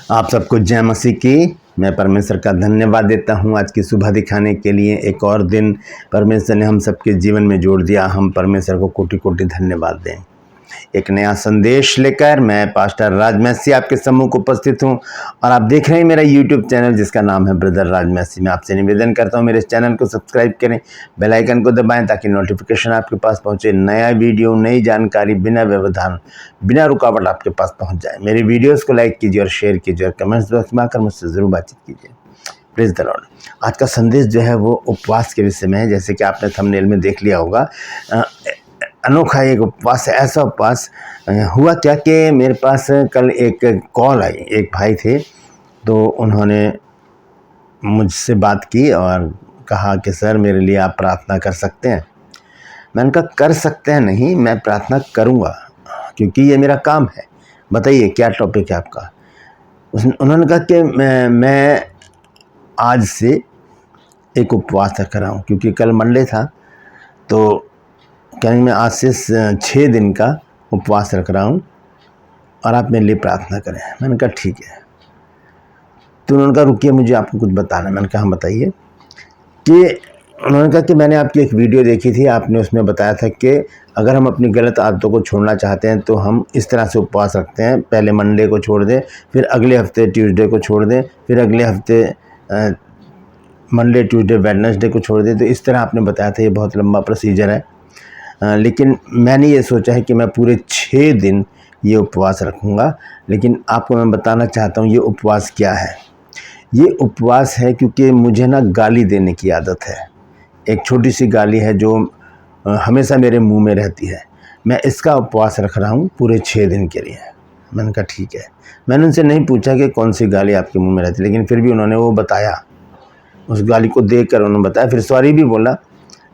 आप सबको जय मसीह की। मैं परमेश्वर का धन्यवाद देता हूं आज की सुबह दिखाने के लिए। एक और दिन परमेश्वर ने हम सबके जीवन में जोड़ दिया। हम परमेश्वर को कोटि कोटि धन्यवाद दें। एक नया संदेश लेकर मैं पास्टर राज मैसी आपके सम्मुख उपस्थित हूं और आप देख रहे हैं मेरा यूट्यूब चैनल जिसका नाम है ब्रदर राज मैसी। मैं आपसे निवेदन करता हूं मेरे इस चैनल को सब्सक्राइब करें, बेल आइकन को दबाएं ताकि नोटिफिकेशन आपके पास पहुंचे। नया वीडियो, नई जानकारी बिना व्यवधान, बिना रुकावट आपके पास पहुंच जाए। मेरे वीडियोस को लाइक कीजिए और शेयर कीजिए और कमेंट्स बॉक्स में आकर मुझसे ज़रूर बातचीत कीजिए। Praise the Lord. आज का संदेश जो है वो उपवास के विषय में है। जैसे कि आपने थंबनेल में देख लिया होगा, अनोखा एक उपवास है। ऐसा उपवास हुआ क्या कि मेरे पास कल एक कॉल आई। एक भाई थे, तो उन्होंने मुझसे बात की और कहा कि सर मेरे लिए आप प्रार्थना कर सकते हैं। मैंने कहा कर सकते हैं नहीं, मैं प्रार्थना करूंगा क्योंकि ये मेरा काम है। बताइए क्या टॉपिक है आपका। उन्होंने कहा कि मैं आज से एक उपवास रख रहा हूँ क्योंकि कल मंडे था, तो कहेंगे मैं आज से 6 दिन का उपवास रख रहा हूँ और आप मेरे लिए प्रार्थना करें। मैंने कहा ठीक है। तो उन्होंने कहा रुकिए, मुझे आपको कुछ बताना है। मैंने कहा हाँ बताइए। कि उन्होंने कहा कि मैंने आपकी एक वीडियो देखी थी, आपने उसमें बताया था कि अगर हम अपनी गलत आदतों को छोड़ना चाहते हैं तो हम इस तरह से उपवास रखते हैं। पहले मंडे को छोड़ दें, फिर अगले हफ्ते ट्यूसडे को छोड़ दें, फिर अगले हफ्ते मंडे ट्यूसडे वेडनेसडे को छोड़ दें। तो इस तरह आपने बताया था। ये बहुत लंबा प्रोसीजर है, लेकिन मैंने ये सोचा है कि मैं पूरे 6 दिन ये उपवास रखूँगा। लेकिन आपको मैं बताना चाहता हूँ ये उपवास क्या है। ये उपवास है क्योंकि मुझे ना गाली देने की आदत है। एक छोटी सी गाली है जो हमेशा मेरे मुंह में रहती है। मैं इसका उपवास रख रहा हूँ पूरे 6 दिन के लिए। मैंने कहा ठीक है। मैंने उनसे नहीं पूछा कि कौन सी गाली आपके मुंह में रहती है, लेकिन फिर भी उन्होंने वो बताया। उस गाली को देख कर उन्होंने बताया, फिर सॉरी भी बोला।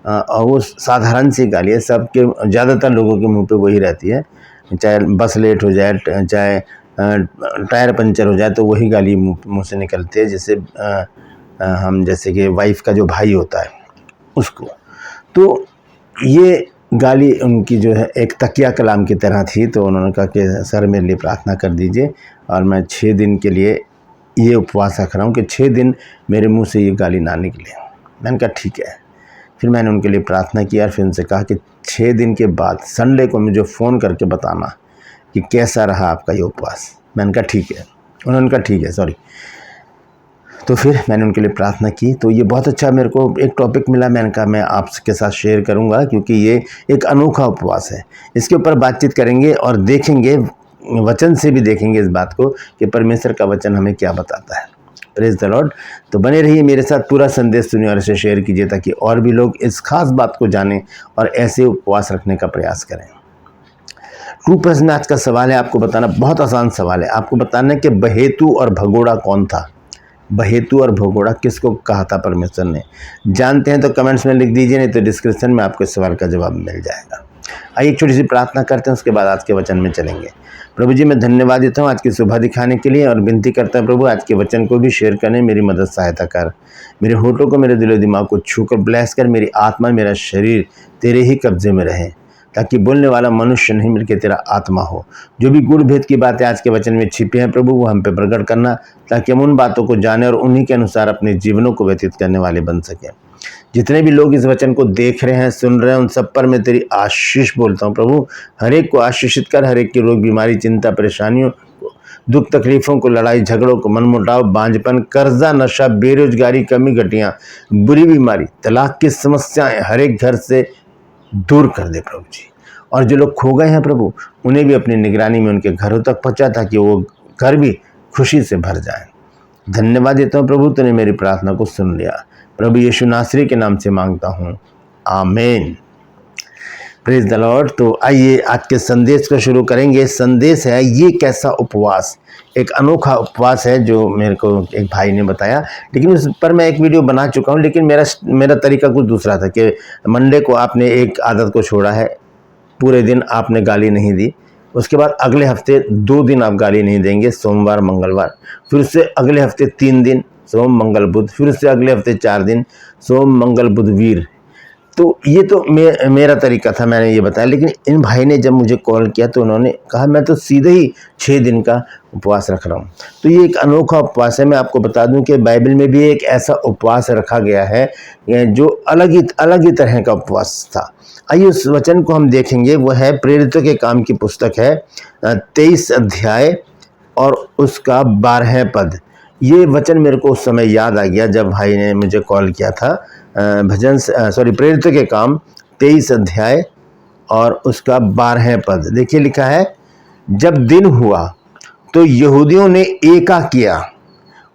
और वो साधारण सी गाली है, सबके ज़्यादातर लोगों के मुंह पे वही रहती है। चाहे बस लेट हो जाए, चाहे टायर पंचर हो जाए, तो वही गाली मुंह से निकलती है। जैसे हम जैसे कि वाइफ का जो भाई होता है उसको। तो ये गाली उनकी जो है एक तकिया कलाम की तरह थी। तो उन्होंने कहा कि सर मेरे लिए प्रार्थना कर दीजिए और मैं 6 दिन के लिए ये उपवास रख रहा हूँ कि 6 दिन मेरे मुंह से ये गाली ना निकले। मैंने कहा ठीक है। फिर मैंने उनके लिए प्रार्थना की और फिर उनसे कहा कि 6 दिन के बाद संडे को मुझे फ़ोन करके बताना कि कैसा रहा आपका ये उपवास। मैंने कहा ठीक है। उन्होंने कहा ठीक है, सॉरी। तो फिर मैंने उनके लिए प्रार्थना की। तो ये बहुत अच्छा मेरे को एक टॉपिक मिला। मैंने कहा मैं आपके साथ शेयर करूंगा क्योंकि ये एक अनोखा उपवास है। इसके ऊपर बातचीत करेंगे और देखेंगे, वचन से भी देखेंगे इस बात को कि परमेश्वर का वचन हमें क्या बताता है। Praise the Lord. तो बने रहिए मेरे साथ, पूरा संदेश सुनिए और इसे शेयर कीजिए ताकि और भी लोग इस खास बात को जानें और ऐसे उपवास रखने का प्रयास करें। ट्रू प्रश्न में आज का सवाल है, आपको बताना बहुत आसान सवाल है। आपको बताना है कि बहेतु और भगोड़ा कौन था। बहेतु और भगोड़ा किसको कहा था परमेश्वर ने। जानते हैं तो कमेंट्स में लिख दीजिए, नहीं तो डिस्क्रिप्शन में आपको इस सवाल का जवाब मिल जाएगा। आइए एक छोटी सी प्रार्थना करते हैं, उसके बाद आज के वचन में चलेंगे। प्रभु जी मैं धन्यवाद देता हूँ आज की सुबह दिखाने के लिए और विनती करता हूँ प्रभु आज के वचन को भी शेयर करने मेरी मदद सहायता कर। मेरे होठों को, मेरे दिलो दिमाग को छूकर ब्लेस कर। मेरी आत्मा, मेरा शरीर तेरे ही कब्जे में रहे ताकि बोलने वाला मनुष्य नहीं मिलके तेरा आत्मा हो। जो भी गुड़ भेद की बातें आज के वचन में छिपी हैं प्रभु, वो हम पे प्रकट करना ताकि हम उन बातों को जाने और उन्हीं के अनुसार अपने जीवनों को व्यतीत करने वाले बन सकें। जितने भी लोग इस वचन को देख रहे हैं, सुन रहे हैं, उन सब पर मैं तेरी आशीष बोलता हूँ प्रभु। हर एक को आशीषित कर। हर एक की रोग, बीमारी, चिंता, परेशानियों को, दुख तकलीफों को, लड़ाई झगड़ों को, मनमुटाव, बांझपन, कर्जा, नशा, बेरोजगारी, कमी घटियाँ, बुरी बीमारी, तलाक की समस्याएं हर एक घर से दूर कर दे प्रभु जी। और जो लोग खो गए हैं प्रभु, उन्हें भी अपनी निगरानी में उनके घरों तक पहुँचा ताकि वो घर भी खुशी से भर जाए। धन्यवाद देता हूँ प्रभु, तूने मेरी प्रार्थना को सुन लिया। प्रभु यीशु नासरी के नाम से मांगता हूँ, आमीन। Praise the Lord. तो आइए आज के संदेश को शुरू करेंगे। संदेश है ये कैसा उपवास। एक अनोखा उपवास है जो मेरे को एक भाई ने बताया, लेकिन उस पर मैं एक वीडियो बना चुका हूँ। लेकिन मेरा तरीका कुछ दूसरा था कि मंडे को आपने एक आदत को छोड़ा है, पूरे दिन आपने गाली नहीं दी। उसके बाद अगले हफ्ते 2 दिन आप गाली नहीं देंगे, सोमवार मंगलवार। फिर उससे अगले हफ्ते 3 दिन, सोम मंगल बुध। फिर उससे अगले हफ्ते 4 दिन, सोम मंगल बुध वीर। तो ये तो मेरा तरीका था, मैंने ये बताया। लेकिन इन भाई ने जब मुझे कॉल किया तो उन्होंने कहा मैं तो सीधे ही 6 दिन का उपवास रख रहा हूँ। तो ये एक अनोखा उपवास है। मैं आपको बता दूं कि बाइबल में भी एक ऐसा उपवास रखा गया है जो अलग ही तरह का उपवास था। आइए उस वचन को हम देखेंगे। वो है प्रेरितों के काम की पुस्तक है 23 अध्याय और उसका 12 पद। ये वचन मेरे को उस समय याद आ गया जब भाई ने मुझे कॉल किया था। प्रेरितों के काम 23 अध्याय और उसका 12 पद। देखिए लिखा है, जब दिन हुआ तो यहूदियों ने एका किया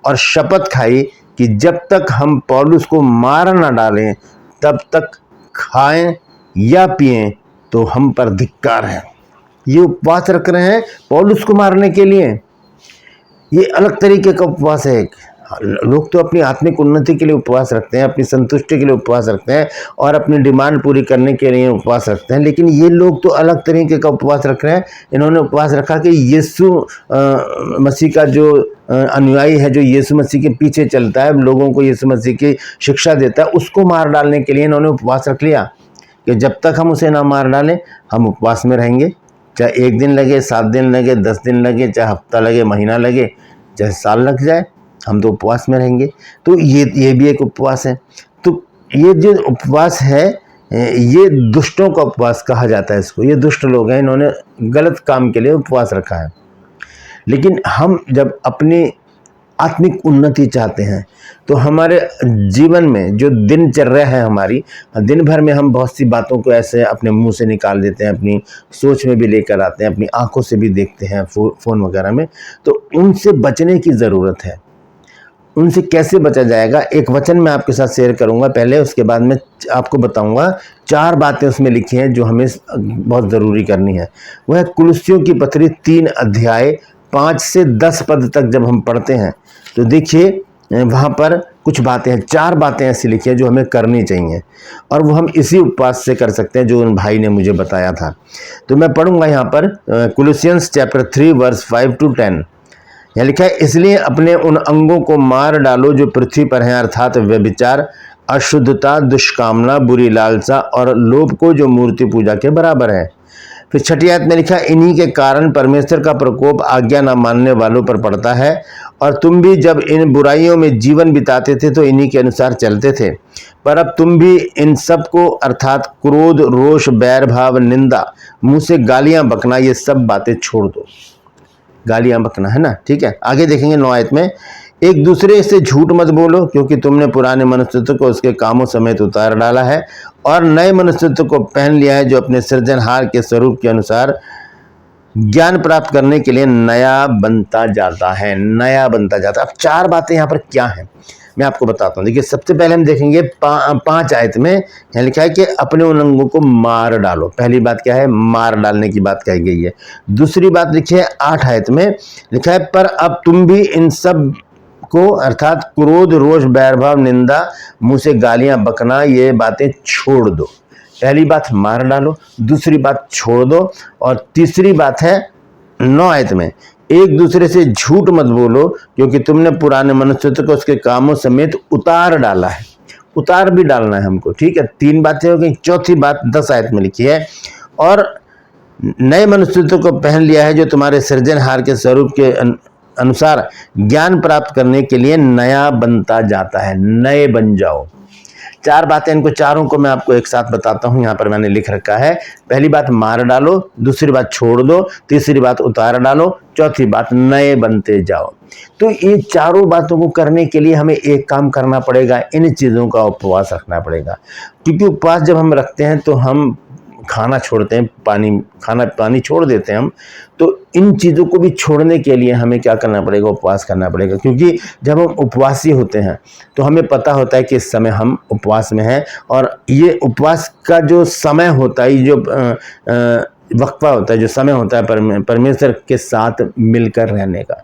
और शपथ खाई कि जब तक हम पौलुस को मार न डालें तब तक खाएं या पिएं तो हम पर धिक्कार है। ये उपवास रख रहे हैं पौलुस को मारने के लिए। ये अलग तरीके का उपवास है। लोग तो अपनी आत्मिक उन्नति के लिए उपवास रखते हैं, अपनी संतुष्टि के लिए उपवास रखते हैं और अपनी डिमांड पूरी करने के लिए उपवास रखते हैं। लेकिन ये लोग तो अलग तरीके का उपवास रख रहे हैं। इन्होंने उपवास रखा कि यीशु मसीह का जो अनुयायी है, जो यीशु मसीह के पीछे चलता है, लोगों को यीशु मसीह की शिक्षा देता है, उसको मार डालने के लिए इन्होंने उपवास रख लिया कि जब तक हम उसे ना मार डालें हम उपवास में रहेंगे। चाहे 1 दिन लगे, 7 दिन लगे, 10 दिन लगे, चाहे हफ्ता लगे, महीना लगे, चाहे साल लग जाए, हम तो उपवास में रहेंगे। तो ये भी एक उपवास है। तो ये जो उपवास है ये दुष्टों का उपवास कहा जाता है इसको। ये दुष्ट लोग हैं, इन्होंने गलत काम के लिए उपवास रखा है। लेकिन हम जब अपनी आत्मिक उन्नति चाहते हैं तो हमारे जीवन में जो दिनचर्या है हमारी, दिन भर में हम बहुत सी बातों को ऐसे अपने मुंह से निकाल देते हैं, अपनी सोच में भी लेकर आते हैं, अपनी आंखों से भी देखते हैं फ़ोन वगैरह में। तो उनसे बचने की ज़रूरत है। उनसे कैसे बचा जाएगा, एक वचन मैं आपके साथ शेयर करूंगा पहले, उसके बाद मैं आपको बताऊंगा 4 बातें उसमें लिखी हैं जो हमें बहुत ज़रूरी करनी है। वह कुलुस्सियों की पत्री 3 अध्याय 5 से 10 पद तक जब हम पढ़ते हैं तो देखिए वहाँ पर कुछ बातें हैं, 4 बातें ऐसी लिखी हैं जो हमें करनी चाहिए और वो हम इसी उपवास से कर सकते हैं जो उन भाई ने मुझे बताया था। तो मैं पढ़ूंगा यहाँ पर कुलुस्सियंस चैप्टर 3 वर्स 5 to 10। यहाँ लिखा है, इसलिए अपने उन अंगों को मार डालो जो पृथ्वी पर हैं, अर्थात व्यभिचार, अशुद्धता, दुष्कामना, बुरी लालसा और लोभ को जो मूर्ति पूजा के बराबर है। फिर 6 आयत में लिखा, इन्हीं के कारण परमेश्वर का प्रकोप आज्ञा न मानने वालों पर पड़ता है और तुम भी जब इन बुराइयों में जीवन बिताते थे तो इन्हीं के अनुसार चलते थे। पर अब तुम भी इन सब को अर्थात क्रोध, रोष, बैर भाव, निंदा, मुंह से गालियां बकना, ये सब बातें छोड़ दो। गालियां बकना है ना, ठीक है। आगे देखेंगे 9 आयत में, एक दूसरे से झूठ मत बोलो क्योंकि तुमने पुराने मनुष्यत्व को उसके कामों समेत उतार डाला है और नए मनुष्यत्व को पहन लिया है जो अपने सृजनहार के स्वरूप के अनुसार ज्ञान प्राप्त करने के लिए नया बनता जाता है। नया बनता जाता है। अब 4 बातें यहाँ पर क्या हैं मैं आपको बताता हूँ। देखिए सबसे पहले हम देखेंगे 5 आयत में यहाँ लिखा है कि अपने उन अंगों को मार डालो। पहली बात क्या है, मार डालने की बात कही गई है। दूसरी बात लिखी है 8 आयत में लिखा है, पर अब तुम भी इन सब को अर्थात क्रोध, रोष, बैरभाव, निंदा, मुंह से गालियां बकना, ये बातें छोड़ दो। पहली बात मार डालो, दूसरी बात छोड़ दो और तीसरी बात है 9 आयत में, एक दूसरे से झूठ मत बोलो क्योंकि तुमने पुराने मनुष्यत्व को उसके कामों समेत उतार डाला है। उतार भी डालना है हमको, ठीक है। 3 बातें हो गई। चौथी बात 10 आयत में लिखी है, और नए मनुष्यत्व को पहन लिया है जो तुम्हारे सृजनहार के स्वरूप के अनुसार ज्ञान प्राप्त करने के लिए नया बनता जाता है। नए बन जाओ। 4 बातें, इनको चारों को मैं आपको एक साथ बताता हूं। यहाँ पर मैंने लिख रखा है, पहली बात मार डालो, दूसरी बात छोड़ दो, तीसरी बात उतार डालो, चौथी बात नए बनते जाओ। तो ये चारों बातों को करने के लिए हमें एक काम करना पड़ेगा, इन चीज़ों का उपवास रखना पड़ेगा। क्योंकि उपवास जब हम रखते हैं तो हम खाना छोड़ते हैं, पानी छोड़ देते हैं हम। तो इन चीज़ों को भी छोड़ने के लिए हमें क्या करना पड़ेगा, उपवास करना पड़ेगा। क्योंकि जब हम उपवासी होते हैं तो हमें पता होता है कि इस समय हम उपवास में हैं, और ये उपवास का जो समय होता है, जो वक्फा होता है, जो समय होता है परमेश्वर के साथ मिलकर रहने का,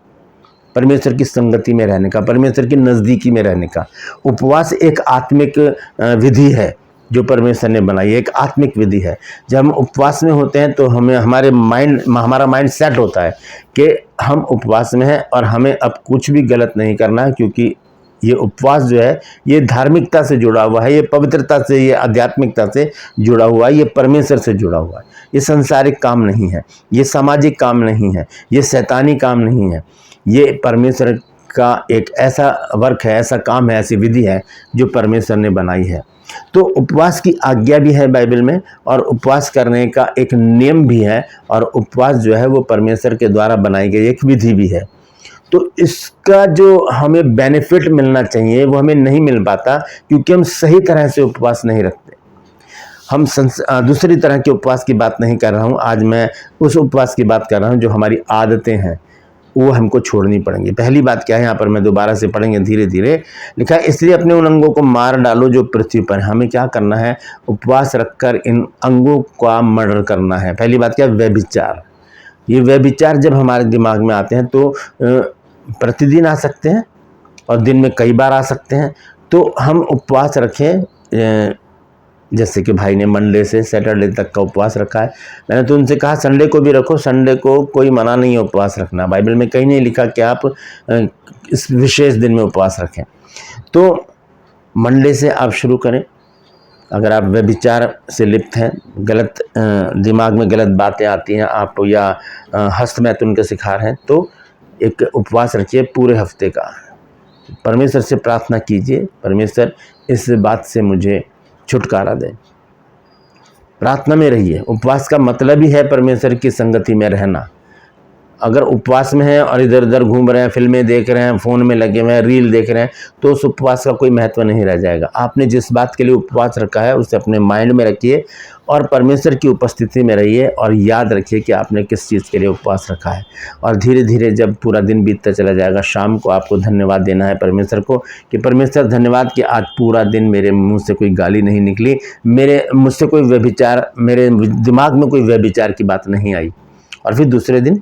परमेश्वर की संगति में रहने का, परमेश्वर की नज़दीकी में रहने का। उपवास एक आत्मिक विधि है जो परमेश्वर ने बनाई है, एक आत्मिक विधि है। जब हम उपवास में होते हैं तो हमारा माइंड सेट होता है कि हम उपवास में हैं और हमें अब कुछ भी गलत नहीं करना है, क्योंकि ये उपवास जो है ये धार्मिकता से जुड़ा हुआ है, ये पवित्रता से, ये आध्यात्मिकता से जुड़ा हुआ है, ये परमेश्वर से जुड़ा हुआ है। ये संसारिक काम नहीं है, ये सामाजिक काम नहीं है, ये शैतानी काम नहीं है, ये परमेश्वर का एक ऐसा वर्क है, ऐसा काम है, ऐसी विधि है जो परमेश्वर ने बनाई है। तो उपवास की आज्ञा भी है बाइबल में, और उपवास करने का एक नियम भी है, और उपवास जो है वो परमेश्वर के द्वारा बनाई गई एक विधि भी है। तो इसका जो हमें बेनिफिट मिलना चाहिए वो हमें नहीं मिल पाता, क्योंकि हम सही तरह से उपवास नहीं रखते। हम दूसरी तरह के उपवास की बात नहीं कर रहा हूँ, आज मैं उस उपवास की बात कर रहा हूँ जो हमारी आदतें हैं, वो हमको छोड़नी पड़ेंगी। पहली बात क्या है, यहाँ पर मैं दोबारा से पढ़ेंगे धीरे धीरे, लिखा है इसलिए अपने उन अंगों को मार डालो जो पृथ्वी पर। हमें क्या करना है, उपवास रखकर इन अंगों का मर्डर करना है। पहली बात क्या है, व्यभिचार। ये व्यभिचार जब हमारे दिमाग में आते हैं तो प्रतिदिन आ सकते हैं और दिन में कई बार आ सकते हैं। तो हम उपवास रखें, जैसे कि भाई ने मंडे से सैटरडे तक का उपवास रखा है, मैंने तो उनसे कहा संडे को भी रखो, संडे को कोई मना नहीं है उपवास रखना। बाइबल में कहीं नहीं लिखा कि आप इस विशेष दिन में उपवास रखें। तो मंडे से आप शुरू करें। अगर आप व्यभिचार से लिप्त हैं, गलत दिमाग में गलत बातें आती हैं आप, या हस्तमैथुन के शिकार हैं, तो एक उपवास रखिए पूरे हफ्ते का। परमेश्वर से प्रार्थना कीजिए, परमेश्वर इस बात से मुझे छुटकारा दे। प्रार्थना में रहिए। उपवास का मतलब ही है परमेश्वर की संगति में रहना। अगर उपवास में हैं और इधर उधर घूम रहे हैं, फिल्में देख रहे हैं, फ़ोन में लगे हुए हैं, रील देख रहे हैं, तो उस उपवास का कोई महत्व नहीं रह जाएगा। आपने जिस बात के लिए उपवास रखा है उसे अपने माइंड में रखिए और परमेश्वर की उपस्थिति में रहिए, और याद रखिए कि आपने किस चीज़ के लिए उपवास रखा है। और धीरे धीरे जब पूरा दिन बीतता चला जाएगा, शाम को आपको धन्यवाद देना है परमेश्वर को कि परमेश्वर धन्यवाद कि आज पूरा दिन मेरे मुँह से कोई गाली नहीं निकली, मुझसे कोई व्यभिचार, मेरे दिमाग में कोई व्यभिचार की बात नहीं आई। और फिर दूसरे दिन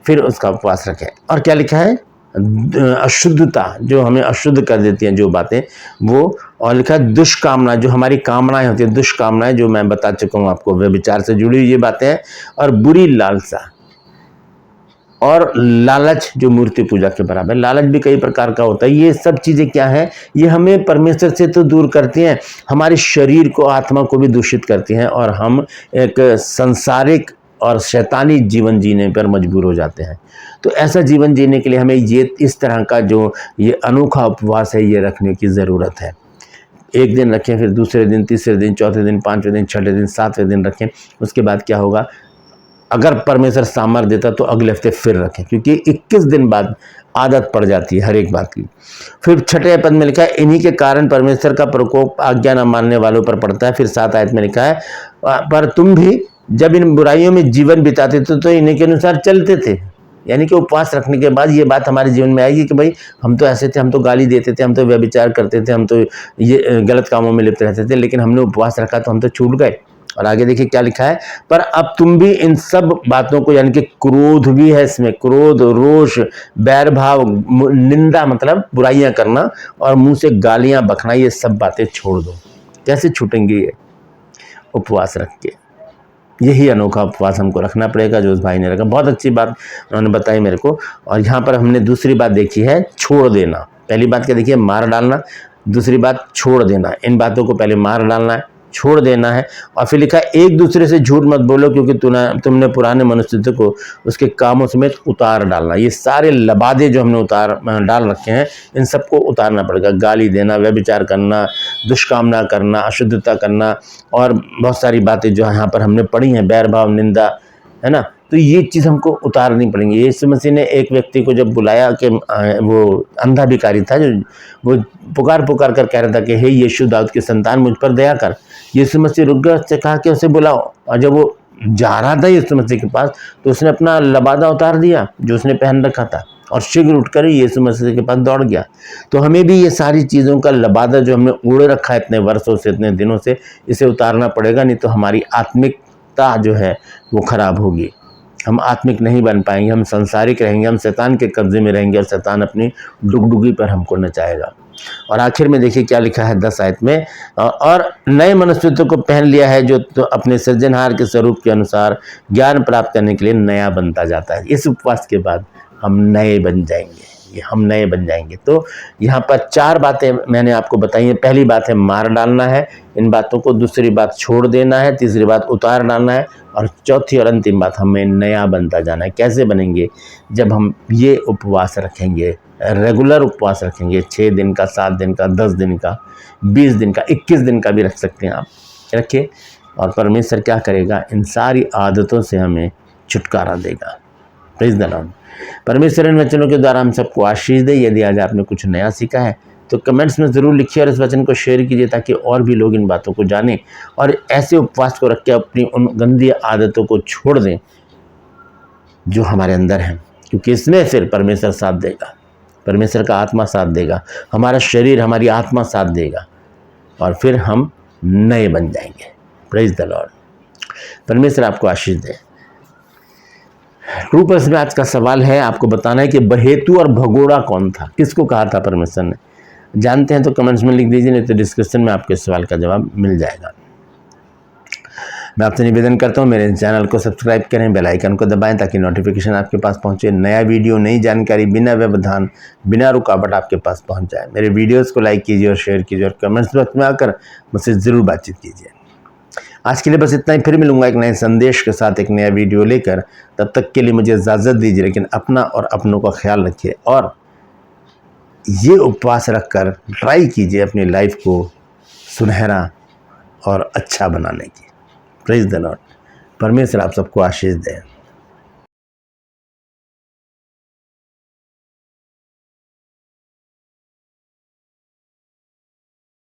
फिर उसका उपवास रखें। और क्या लिखा है, अशुद्धता जो हमें अशुद्ध कर देती हैं जो बातें, वो, और लिखा है दुष्कामना, जो हमारी कामनाएं होती हैं, दुष्कामनाएं जो मैं बता चुका हूँ आपको, व्यभिचार से जुड़ी हुई ये बातें हैं, और बुरी लालसा और लालच जो मूर्ति पूजा के बराबर। लालच भी कई प्रकार का होता है। ये सब चीज़ें क्या है, ये हमें परमेश्वर से तो दूर करती हैं, हमारे शरीर को, आत्मा को भी दूषित करती हैं, और हम एक सांसारिक और शैतानी जीवन जीने पर मजबूर हो जाते हैं। तो ऐसा जीवन जीने के लिए हमें ये इस तरह का जो ये अनोखा उपवास है ये रखने की ज़रूरत है। एक दिन रखें, फिर दूसरे दिन, तीसरे दिन, चौथे दिन, पाँचवें दिन, छठे दिन, सातवें दिन रखें। उसके बाद क्या होगा, अगर परमेश्वर सामर्थ्य देता तो अगले हफ्ते फिर रखें, क्योंकि 21 दिन बाद आदत पड़ जाती है हर एक बात की। फिर छठे पद में लिखा है इन्हीं के कारण परमेश्वर का प्रकोप आज्ञा न मानने वालों पर पड़ता है। फिर 7 आयत में लिखा है पर तुम भी जब इन बुराइयों में जीवन बिताते थे तो इन्हीं के अनुसार चलते थे। यानी कि उपवास रखने के बाद ये बात हमारे जीवन में आएगी कि भाई हम तो ऐसे थे, हम तो गाली देते थे, हम तो व्यभिचार करते थे, हम तो ये गलत कामों में लिप्त रहते थे, लेकिन हमने उपवास रखा तो हम तो छूट गए। और आगे देखिए क्या लिखा है, पर अब तुम भी इन सब बातों को, यानी कि क्रोध भी है इसमें, क्रोध, रोष, बैर भाव, निंदा मतलब बुराइयां करना, और मुंह से गालियां बकना, ये सब बातें छोड़ दो। कैसे छूटेंगे ये? उपवास रख के। यही अनोखा उपवास हमको रखना पड़ेगा जो उस भाई ने रखा। बहुत अच्छी बात उन्होंने बताई मेरे को। और यहाँ पर हमने दूसरी बात देखी है, छोड़ देना। पहली बात क्या देखिए, मार डालना। दूसरी बात छोड़ देना। इन बातों को पहले मार डालना है, छोड़ देना है। और फिर लिखा है एक दूसरे से झूठ मत बोलो क्योंकि तुमने पुराने मनुष्य को उसके कामों समेत उतार डालना। ये सारे लबादे जो हमने डाल रखे हैं, इन सबको उतारना पड़ेगा। गाली देना, व्यभिचार करना, दुष्कामना करना, अशुद्धता करना, और बहुत सारी बातें जो यहाँ पर हमने पढ़ी हैं, बैर भाव, निंदा, है ना। तो ये चीज़ हमको उतारनी पड़ेंगी। यीशु मसीह ने एक व्यक्ति को जब बुलाया कि वो अंधा भिखारी था, जो वो पुकार कर कह रहा था कि हे यीशु दाऊद की संतान, मुझ पर दया कर। यीशु मसीह रुक गया, उससे कहा कि उसे बुलाओ। और जब वो जा रहा था यीशु मसीह के पास, तो उसने अपना लबादा उतार दिया जो उसने पहन रखा था, और शीघ्र उठकर यीशु मसीह के पास दौड़ गया। तो हमें भी ये सारी चीज़ों का लबादा जो हमने ओढ़े रखा है इतने वर्षों से, इतने दिनों से, इसे उतारना पड़ेगा, नहीं तो हमारी आत्मिकता जो है वो खराब होगी। हम आत्मिक नहीं बन पाएंगे, हम संसारिक रहेंगे, हम शैतान के कब्जे में रहेंगे, और शैतान अपनी डुगडुगी पर हमको नचाएगा। और आखिर में देखिए क्या लिखा है 10 आयत में, और नए मनुष्यत्व को पहन लिया है जो तो अपने सृजनहार के स्वरूप के अनुसार ज्ञान प्राप्त करने के लिए नया बनता जाता है। इस उपवास के बाद हम नए बन जाएंगे। जाएंगे, हम नए बन जाएंगे। तो यहाँ पर 4 बातें मैंने आपको बताई हैं। पहली बात है मार डालना है इन बातों को, दूसरी बात छोड़ देना है, तीसरी बात उतार डालना है, और चौथी और अंतिम बात हमें नया बनता जाना है। कैसे बनेंगे? जब हम ये उपवास रखेंगे, रेगुलर उपवास रखेंगे, 6 दिन का, 7 दिन का, 10 दिन का, 20 दिन का, 21 दिन का भी रख सकते हैं आप, रखिए। और परमेश्वर क्या करेगा? इन सारी आदतों से हमें छुटकारा देगा। Praise the Lord. परमेश्वर इन वचनों के द्वारा हम सबको आशीष दे। यदि आज आपने कुछ नया सीखा है तो कमेंट्स में ज़रूर लिखिए और इस वचन को शेयर कीजिए, ताकि और भी लोग इन बातों को जानें और ऐसे उपवास को रख के अपनी उन गंदी आदतों को छोड़ दें जो हमारे अंदर हैं, क्योंकि इसमें फिर परमेश्वर साथ देगा, परमेश्वर का आत्मा साथ देगा, हमारा शरीर, हमारी आत्मा साथ देगा, और फिर हम नए बन जाएंगे। Praise the Lord. परमेश्वर आपको आशीष दे। ट्रू पर्स में आज का सवाल है, आपको बताना है कि बहेतु और भगोड़ा कौन था, किसको कहा था परमेश्वर ने? जानते हैं तो कमेंट्स में लिख दीजिए, नहीं तो डिस्क्रिप्शन में आपके सवाल का जवाब मिल जाएगा। मैं आपसे निवेदन करता हूँ मेरे चैनल को सब्सक्राइब करें, बेल आइकन को दबाएं, ताकि नोटिफिकेशन आपके पास पहुँचे। नया वीडियो, नई जानकारी बिना व्यवधान, बिना रुकावट आपके पास पहुँच जाए। मेरे वीडियोज़ को लाइक कीजिए और शेयर कीजिए और कमेंट्स बॉक्स में आकर मुझसे ज़रूर बातचीत कीजिए। आज के लिए बस इतना ही। फिर मिलूंगा एक नए संदेश के साथ, एक नया वीडियो लेकर। तब तक के लिए मुझे इजाज़त दीजिए, लेकिन अपना और अपनों का ख्याल रखिए और ये उपवास रखकर ट्राई कीजिए अपनी लाइफ को सुनहरा और अच्छा बनाने की। Praise the Lord. परमेश्वर आप सबको आशीष दे।